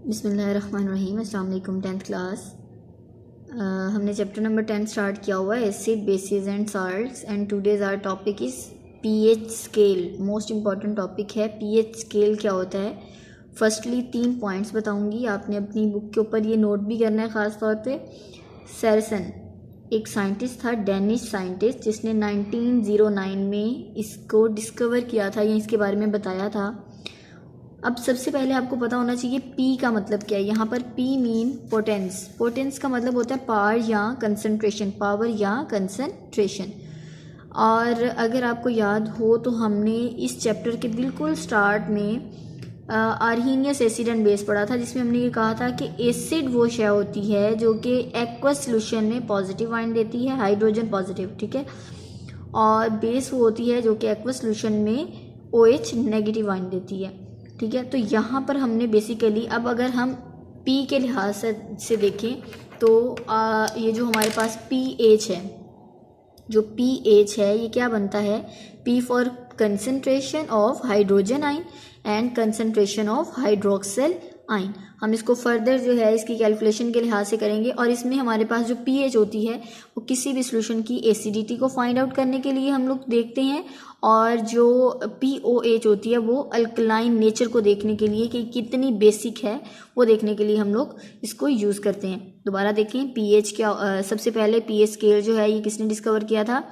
बिस्मिल्लाहिर्रहमानिर्रहीम। अस्सलाम वालेकुम। 10th क्लास हमने चैप्टर नंबर 10 स्टार्ट किया हुआ है, acid bases and salts, and today's our topic is pH scale. Most important topic है पीएच स्केल। क्या होता है? फर्स्टली 3 पॉइंट्स बताऊंगी, आपने अपनी बुक के ऊपर ये नोट भी करना है ख़ास तौर पे। सेरेसन एक साइंटिस्ट था, डेनिश साइंटिस्ट, जिसने 1909 में इसको डिस्कवर किया था या इसके बारे में बताया था। अब सबसे पहले आपको पता होना चाहिए पी का मतलब क्या है। यहाँ पर पी मीन पोटेंस। पोटेंस का मतलब होता है पावर या कंसंट्रेशन, पावर या कंसंट्रेशन। और अगर आपको याद हो तो हमने इस चैप्टर के बिल्कुल स्टार्ट में आर्हीनियस एसिड एंड बेस पढ़ा था, जिसमें हमने ये कहा था कि एसिड वो शय होती है जो कि एक्वस सोल्यूशन में पॉजिटिव आयन देती है, हाइड्रोजन पॉजिटिव, ठीक है, और बेस वो होती है जो कि एक्वस सोल्यूशन में OH नेगेटिव आयन देती है, ठीक है। तो यहाँ पर हमने बेसिकली, अब अगर हम P के लिहाज से देखें तो ये जो हमारे पास pH है, जो pH है ये क्या बनता है? P for concentration of hydrogen ion and concentration of hydroxyl ion. हम इसको फर्दर जो है इसकी कैलकुलेशन के लिहाज से करेंगे, और इसमें हमारे पास जो pH होती है वो किसी भी सॉल्यूशन की एसिडिटी को फाइंड आउट करने के लिए हम लोग देखते हैं, और जो POH होती है वो अल्कलाइन नेचर को देखने के लिए कि कितनी बेसिक है वो देखने के लिए हम लोग इसको यूज़ करते हैं। दोबारा देखें pH क्या। सबसे पहले pH स्केल जो है ये किसने डिस्कवर किया था?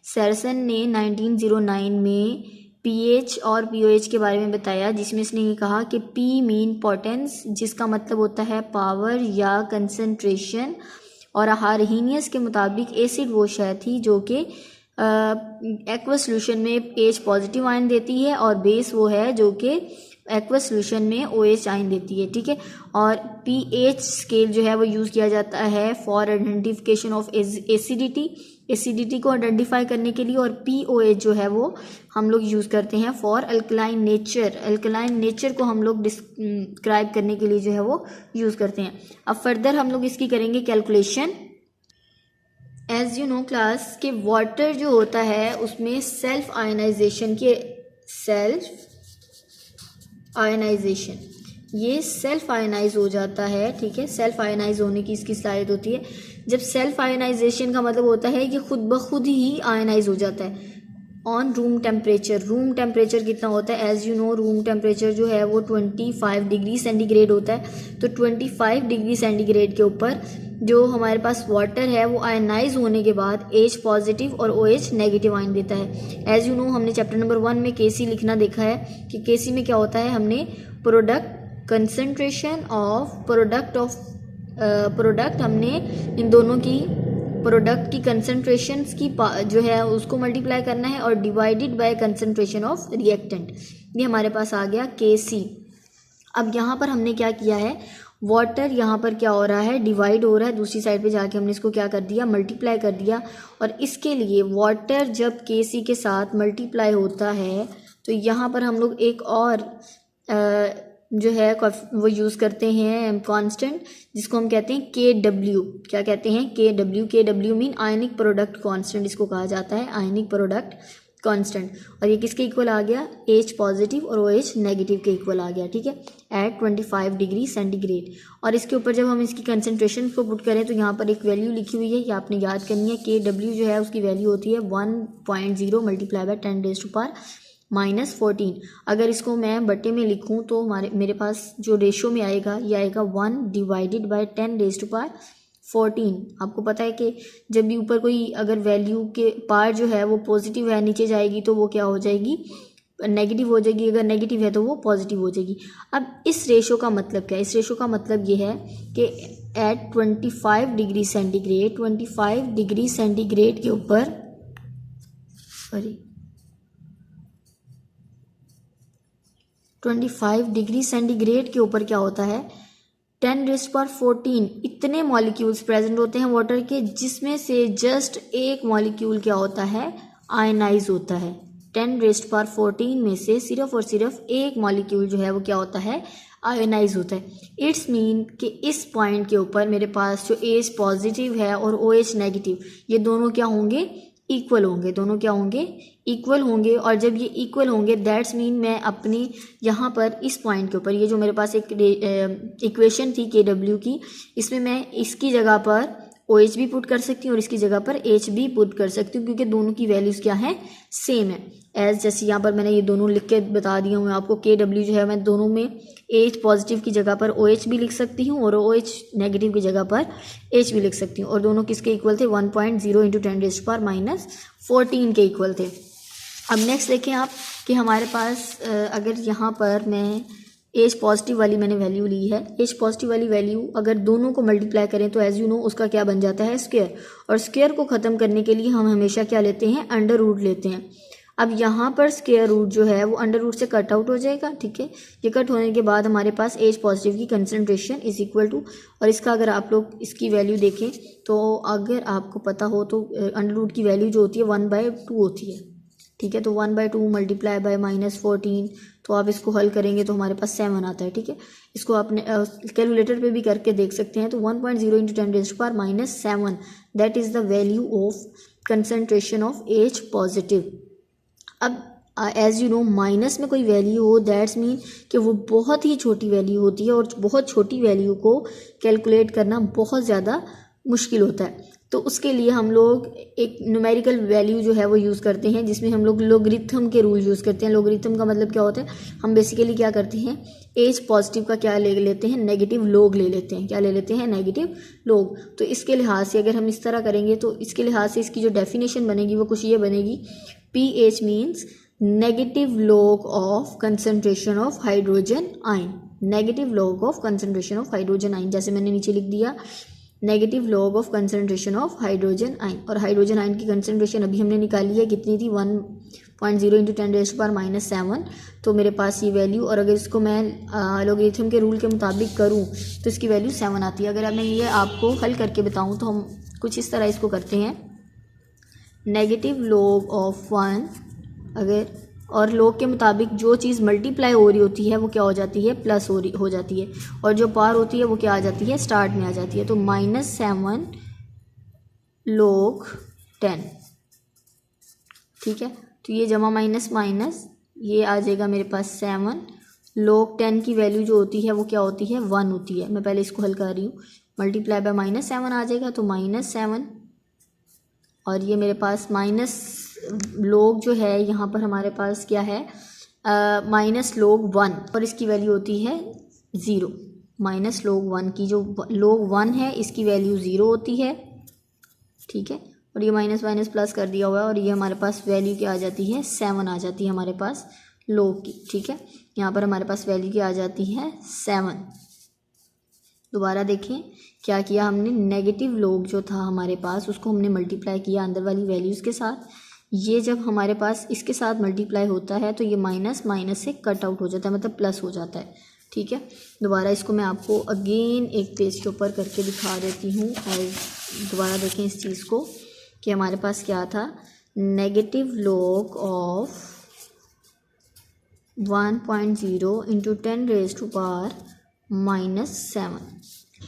सेरेसन ने 1909 में pH और POH के बारे में बताया, जिसमें इसने ये कहा कि P मीन पोटेंस, जिसका मतलब होता है पावर या कंसंट्रेशन, और आर्हीनियस के मुताबिक एसिड वो शय थी जो कि एक्वस सोल्यूशन में H पॉजिटिव आयन देती है, और बेस वो है जो कि एक्वस सोल्यूशन में OH आयन देती है, ठीक है। और pH स्केल जो है वो यूज़ किया जाता है फॉर आइडेंटिफिकेशन ऑफ एसिडिटी को आइडेंटिफाई करने के लिए, और POH जो है वो हम लोग यूज़ करते हैं फॉर अल्कलाइन नेचर को हम लोग डिस्क्राइब करने के लिए जो है वो यूज़ करते हैं। अब फर्दर हम लोग इसकी करेंगे calculation. As you know class के वाटर जो होता है उसमें सेल्फ आयनाइजेशन, ये सेल्फ आयनाइज हो जाता है, ठीक है। सेल्फ आयनाइज होने की इसकी सलाहियत होती है। जब सेल्फ आयनाइजेशन का मतलब होता है कि खुद ब खुद ही आयनाइज हो जाता है ऑन रूम टेम्परेचर कितना होता है? As you know room temperature जो है वो 25 डिग्री सेंटीग्रेड होता है। तो 25 डिग्री सेंटीग्रेड के ऊपर जो हमारे पास वाटर है वो आयनाइज होने के बाद H पॉजिटिव और OH नेगेटिव आयन देता है। एज यू नो हमने चैप्टर नंबर 1 में Kc लिखना देखा है कि Kc में क्या होता है। हमने प्रोडक्ट हमने इन दोनों की प्रोडक्ट की कंसंट्रेशन की जो है उसको मल्टीप्लाई करना है, और divided by concentration of reactant, ये हमारे पास आ गया Kc। अब यहाँ पर हमने क्या किया है, वाटर यहाँ पर क्या हो रहा है, डिवाइड हो रहा है, दूसरी साइड पे जाके हमने इसको क्या कर दिया, मल्टीप्लाई कर दिया। और इसके लिए वाटर जब Kc के साथ मल्टीप्लाई होता है तो यहाँ पर हम लोग एक और जो है वो यूज़ करते हैं कांस्टेंट, जिसको हम कहते हैं KW। क्या कहते हैं? KW मीन आयनिक प्रोडक्ट कांस्टेंट, इसको कहा जाता है आयनिक प्रोडक्ट कांस्टेंट। और ये किसके इक्वल आ गया? H पॉजिटिव और OH नेगेटिव के इक्वल आ गया, ठीक है, एट 25 डिग्री सेंटीग्रेड। और इसके ऊपर जब हम इसकी कंसंट्रेशन को पुट करें तो यहाँ पर एक वैल्यू लिखी हुई है, ये आपने याद करनी है। KW जो है उसकी वैल्यू होती है 1.0 मल्टीप्लाई बाय 10⁻⁻14। अगर इसको मैं बट्टे में लिखूँ तो मेरे पास जो रेशो में आएगा ये आएगा 1 डिवाइडेड बाय 10⁻14। आपको पता है कि जब भी ऊपर कोई अगर वैल्यू के पार जो है वो पॉजिटिव है, नीचे जाएगी तो वो क्या हो जाएगी? नेगेटिव हो जाएगी। अगर नेगेटिव है तो वो पॉजिटिव हो जाएगी। अब इस रेशो का मतलब क्या है? इस रेशो का मतलब ये है कि एट 25 डिग्री सेंटीग्रेड के ऊपर 25 डिग्री सेंटीग्रेड के ऊपर क्या होता है, 10⁻14 इतने मॉलिक्यूल्स प्रेजेंट होते हैं वाटर के, जिसमें से जस्ट एक मॉलिक्यूल क्या होता है, आयनाइज होता है। 10⁻14 में से सिर्फ और सिर्फ एक मॉलिक्यूल जो है वो क्या होता है, आयनाइज होता है। इट्स मीन कि इस पॉइंट के ऊपर मेरे पास जो H पॉजिटिव है और OH नेगेटिव, ये दोनों क्या होंगे, इक्वल होंगे, दोनों क्या होंगे, इक्वल होंगे। और जब ये इक्वल होंगे दैट्स मीन मैं अपने यहाँ पर इस पॉइंट के ऊपर, ये जो मेरे पास एक इक्वेशन थी KW की, इसमें मैं इसकी जगह पर OH भी पुट कर सकती हूँ और इसकी जगह पर H भी पुट कर सकती हूँ, क्योंकि दोनों की वैल्यूज़ क्या है, सेम है। एज जैसे यहाँ पर मैंने ये दोनों लिख के बता दिया हूँ आपको, KW जो है मैं दोनों में H पॉजिटिव की जगह पर OH भी लिख सकती हूँ और OH नेगेटिव की जगह पर H भी लिख सकती हूँ। और दोनों किसके इक्वल थे, 1.0 × 10⁻14 के इक्वल थे। अब नेक्स्ट देखें आप कि हमारे पास अगर यहाँ पर मैं H पॉजिटिव वाली मैंने वैल्यू ली है, H पॉजिटिव वाली वैल्यू अगर दोनों को मल्टीप्लाई करें तो एज यू नो उसका क्या बन जाता है, स्क्वायर। और स्क्वायर को ख़त्म करने के लिए हम हमेशा क्या लेते हैं, अंडर रूट लेते हैं। अब यहाँ पर स्क्वायर रूट जो है वो अंडर रूट से कट आउट हो जाएगा, ठीक है। ये कट होने के बाद हमारे पास H पॉजिटिव की कंसनट्रेशन इज इक्वल टू, और इसका अगर आप लोग इसकी वैल्यू देखें तो अगर आपको पता हो तो अंडर रूट की वैल्यू जो होती है 1/2 होती है, ठीक है। तो 1/2 मल्टीप्लाई बाय -14, तो आप इसको हल करेंगे तो हमारे पास 7 आता है, ठीक है। इसको आपने कैलकुलेटर पे भी करके देख सकते हैं। तो 1.0 × 10⁻⁷ that is the value of concentration of H positive. अब एज यू नो माइनस में कोई वैल्यू हो दैट्स मीन कि वो बहुत ही छोटी वैल्यू होती है, और बहुत छोटी वैल्यू को कैलकुलेट करना बहुत ज़्यादा मुश्किल होता है। तो उसके लिए हम लोग एक न्यूमेरिकल वैल्यू जो है वो यूज़ करते हैं, जिसमें हम लोग लोगरिथम के रूल यूज़ करते हैं। लोगरिथम का मतलब क्या होता है, हम बेसिकली क्या करते हैं, H पॉजिटिव का क्या ले लेते हैं, नेगेटिव लोग ले लेते हैं। क्या ले लेते हैं, नेगेटिव लोग। तो इसके लिहाज से अगर हम इस तरह करेंगे तो इसके लिहाज से इसकी जो डेफिनेशन बनेगी वो कुछ ये बनेगी, PH means negative log of concentration of hydrogen ion. Negative log of concentration of hydrogen ion, जैसे मैंने नीचे लिख दिया negative log of concentration of hydrogen ion. और हाइड्रोजन आयन की कंसनट्रेशन अभी हमने निकाली है, कितनी थी, 1.0 × 10⁻⁷। तो मेरे पास ये वैल्यू, और अगर इसको मैं लोगरिथम के रूल के मुताबिक करूँ तो इसकी वैल्यू 7 आती है। अगर मैं ये आपको हल करके बताऊँ तो हम कुछ इस तरह इसको करते हैं, नेगेटिव लॉग ऑफ 1 अगर, और लॉग के मुताबिक जो चीज़ मल्टीप्लाई हो रही होती है वो क्या हो जाती है, प्लस हो जाती है, और जो पार होती है वो क्या आ जाती है, स्टार्ट में आ जाती है। तो -7 log 10, ठीक है। तो ये जमा माइनस माइनस ये आ जाएगा मेरे पास 7 log 10 की वैल्यू जो होती है वो क्या होती है, 1 होती है। मैं पहले इसको हल कर रही हूँ, मल्टीप्लाई बाय -7 आ जाएगा, तो -7, और ये मेरे पास माइनस log जो है यहाँ पर हमारे पास क्या है, -log 1, और इसकी वैल्यू होती है 0। -log 1 की जो log 1 है इसकी वैल्यू 0 होती है, ठीक है। और ये माइनस माइनस प्लस कर दिया हुआ है, और ये हमारे पास वैल्यू क्या आ जाती है, 7 आ जाती है हमारे पास log की, ठीक है। यहाँ पर हमारे पास वैल्यू क्या आ जाती है, 7। दोबारा देखें क्या किया हमने, नेगेटिव log जो था हमारे पास उसको हमने मल्टीप्लाई किया अंदर वाली वैल्यूज़ के साथ। ये जब हमारे पास इसके साथ मल्टीप्लाई होता है तो ये माइनस माइनस से कट आउट हो जाता है, मतलब प्लस हो जाता है, ठीक है। दोबारा इसको मैं आपको अगेन एक पेज के ऊपर करके दिखा देती हूँ। दोबारा देखें इस चीज़ को कि हमारे पास क्या था, नेगेटिव log ऑफ 1.0 × 10⁻⁷।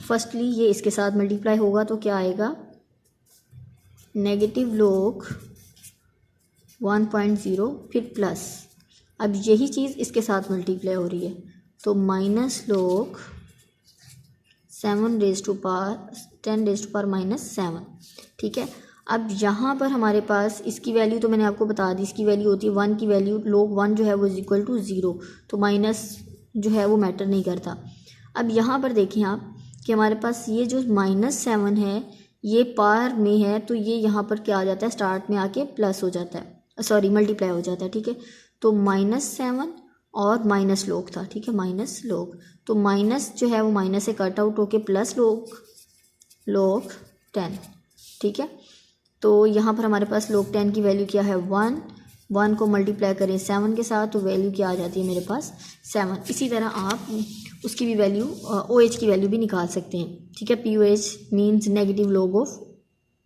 फर्स्टली ये इसके साथ मल्टीप्लाई होगा तो क्या आएगा, नेगेटिव log 1.0 फिर प्लस। अब यही चीज़ इसके साथ मल्टीप्लाई हो रही है तो -log 10⁻⁷, ठीक है। अब यहाँ पर हमारे पास इसकी वैल्यू तो मैंने आपको बता दी, इसकी वैल्यू होती है 1 की वैल्यू, log 1 जो है वो इक्वल टू 0, तो माइनस जो है वो मैटर नहीं करता। अब यहाँ पर देखें आप कि हमारे पास ये जो -7 है ये पार में है, तो ये यहाँ पर क्या आ जाता है, स्टार्ट में आके प्लस हो जाता है, सॉरी मल्टीप्लाई हो जाता है, ठीक है। तो -7 और -log था, ठीक है, -log, तो माइनस जो है वो माइनस से कट आउट होके प्लस log 10, ठीक है। तो यहाँ पर हमारे पास log 10 की वैल्यू क्या है, 1 को मल्टीप्लाई करें 7 के साथ तो वैल्यू क्या आ जाती है मेरे पास, 7। इसी तरह आप उसकी भी वैल्यू OH की वैल्यू भी निकाल सकते हैं, ठीक है। POH means negative log of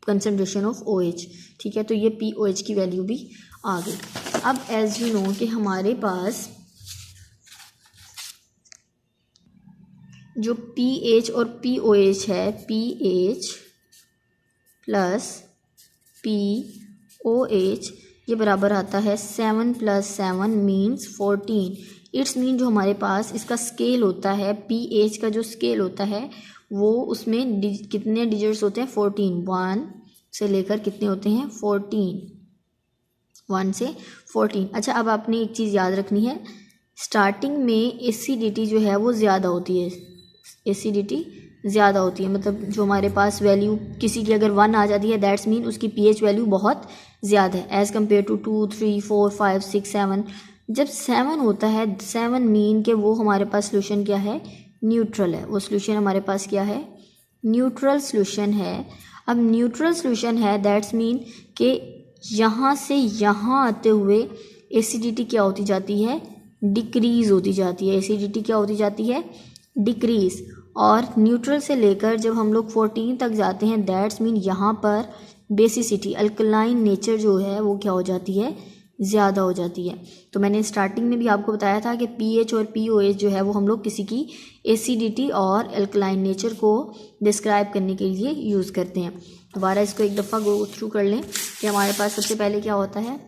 concentration of OH, ठीक है। तो ये POH की वैल्यू भी आ गई। अब एज यू नो कि हमारे पास जो PH और POH है, PH प्लस POH OH ये बराबर आता है 7 + 7 मीन्स 14। इट्स मीन जो हमारे पास इसका स्केल होता है, pH का जो स्केल होता है वो उसमें कितने डिजिट्स होते हैं 14। 1 से लेकर कितने होते हैं 14, 1 से 14। अच्छा, अब आपने एक चीज़ याद रखनी है, स्टार्टिंग में एसिडिटी जो है वो ज़्यादा होती है, एसिडिटी ज़्यादा होती है, मतलब जो हमारे पास वैल्यू किसी की अगर 1 आ जाती है दैट्स मीन उसकी pH वैल्यू बहुत ज़्यादा है एज़ कम्पेयर टू 2, 3, 4, 5, 6, 7। जब 7 होता है, 7 मीन के वो हमारे पास सोल्यूशन क्या है, न्यूट्रल है। वो सोल्यूशन हमारे पास क्या है, न्यूट्रल सोल्यूशन है। अब न्यूट्रल सोल्यूशन है दैट्स मीन कि यहाँ से यहाँ आते हुए एसिडिटी क्या होती जाती है, डिक्रीज़ होती जाती है। एसिडिटी क्या होती जाती है, डिक्रीज़। और न्यूट्रल से लेकर जब हम लोग 14 तक जाते हैं दैट्स मीन यहाँ पर बेसिसिटी, अल्कलाइन नेचर जो है वो क्या हो जाती है, ज़्यादा हो जाती है। तो मैंने स्टार्टिंग में भी आपको बताया था कि pH और pOH जो है वो हम लोग किसी की एसिडिटी और अल्कलाइन नेचर को डिस्क्राइब करने के लिए यूज़ करते हैं। दोबारा इसको एक दफ़ा गो थ्रू कर लें कि हमारे पास सबसे पहले क्या होता है,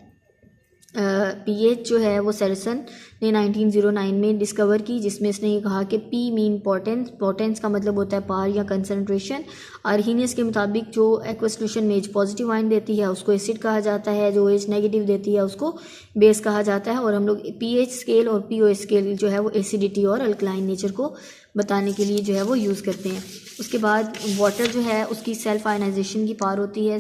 pH जो है वो सैरसन ने 1909 में डिस्कवर की, जिसमें इसने ये कहा कि P मीन पोटेंस, पोटेंस का मतलब होता है पावर या कंसनट्रेशन। आर्हीनियस के मुताबिक जो एक्वस सोल्यूशन में H पॉजिटिव आयन देती है उसको एसिड कहा जाता है, जो H नेगेटिव देती है उसको बेस कहा जाता है। और हम लोग pH स्केल और pOH स्केल जो है वो एसिडिटी और अल्कलाइन नेचर को बताने के लिए जो है वो यूज़ करते हैं। उसके बाद वाटर जो है उसकी सेल्फ आयनाइजेशन की पावर होती है,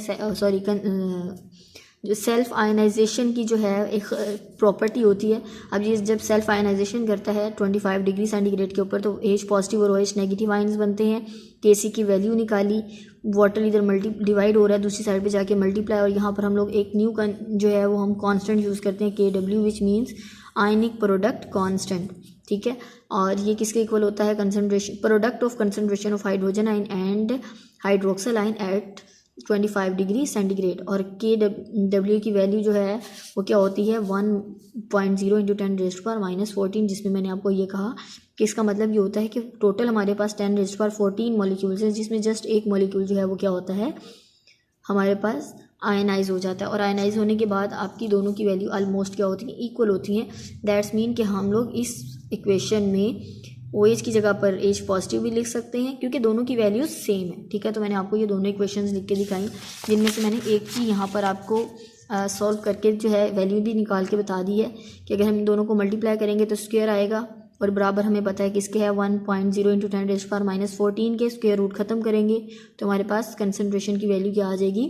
जो सेल्फ आयनाइजेशन की जो है एक प्रॉपर्टी होती है। अब ये जब सेल्फ आयनाइजेशन करता है 25 डिग्री सेंटीग्रेड के ऊपर तो H पॉजिटिव और OH नेगेटिव आयन्स बनते हैं। Kc की वैल्यू निकाली, वाटर इधर डिवाइड हो रहा है दूसरी साइड पे जाके मल्टीप्लाई, और यहाँ पर हम लोग एक न्यू जो है वो हम कांस्टेंट यूज़ करते हैं Kw, which means ionic product constant. ठीक है, और ये किसके इक्वल होता है, concentration, product of concentration of hydrogen ion and hydroxyl ion at 25 degree centigrade. और Kw की वैल्यू जो है वो क्या होती है 1.0 × 10⁻⁻14, जिसमें मैंने आपको ये कहा कि इसका मतलब ये होता है कि टोटल हमारे पास 10⁻14 मॉलिक्यूल्स हैं, जिसमें जस्ट एक मॉलिक्यूल जो है वो क्या होता है हमारे पास आयनाइज हो जाता है। और आयनाइज होने के बाद आपकी दोनों की वैल्यू ऑलमोस्ट क्या होती है, इक्वल होती हैं। दैट्स मीन कि हम लोग इस इक्वेशन में OH की जगह पर H पॉजिटिव भी लिख सकते हैं क्योंकि दोनों की वैल्यू सेम है। ठीक है, तो मैंने आपको ये दोनों इक्वेशंस लिख के दिखाई, जिनमें से मैंने एक की यहाँ पर आपको सॉल्व करके जो है वैल्यू भी निकाल के बता दी है कि अगर हम इन दोनों को मल्टीप्लाई करेंगे तो स्क्वायर आएगा, और बराबर हमें पता है कि इसके है 1.0 × 10⁻⁻14 के स्क्वायर रूट ख़त्म करेंगे तो हमारे पास कंसनट्रेशन की वैल्यू क्या आ जाएगी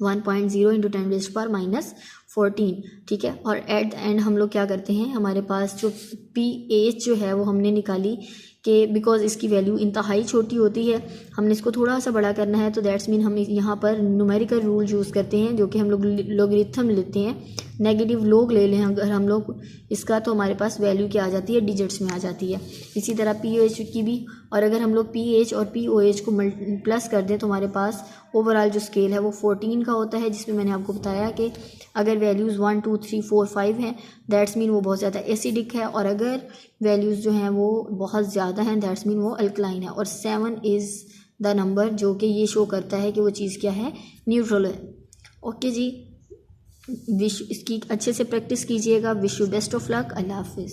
1.0 × 10⁻14। ठीक है, और एट द एंड हम लोग क्या करते हैं, हमारे पास जो pH जो है वो हमने निकाली कि बिकॉज इसकी वैल्यू इंतहाई छोटी होती है, हमने इसको थोड़ा सा बड़ा करना है, तो दैट्स मीन हम यहाँ पर न्यूमेरिकल रूल यूज़ करते हैं जो कि हम लोग लॉगरिथम लेते हैं। नेगेटिव लोग ले लें अगर हम लोग इसका, तो हमारे पास वैल्यू क्या आ जाती है, डिजिट्स में आ जाती है। इसी तरह pOH की भी, और अगर हम लोग pH और pOH को प्लस कर दें तो हमारे पास ओवरऑल जो स्केल है वो 14 का होता है, जिसमें मैंने आपको बताया कि अगर वैल्यूज़ 1, 2, 3, 4, 5 हैं दैट्स मीन वो बहुत ज़्यादा एसिडिक है, और अगर वैल्यूज़ जो हैं वो बहुत ज़्यादा हैं दैट्स मीन वो अल्कलाइन है। और 7 इज़ द नंबर जो कि ये शो करता है कि वो चीज़ क्या है, न्यूट्रल है। ओके जी, इसकी अच्छे से प्रैक्टिस कीजिएगा। Wish you best of luck. अल्लाह हाफिज़।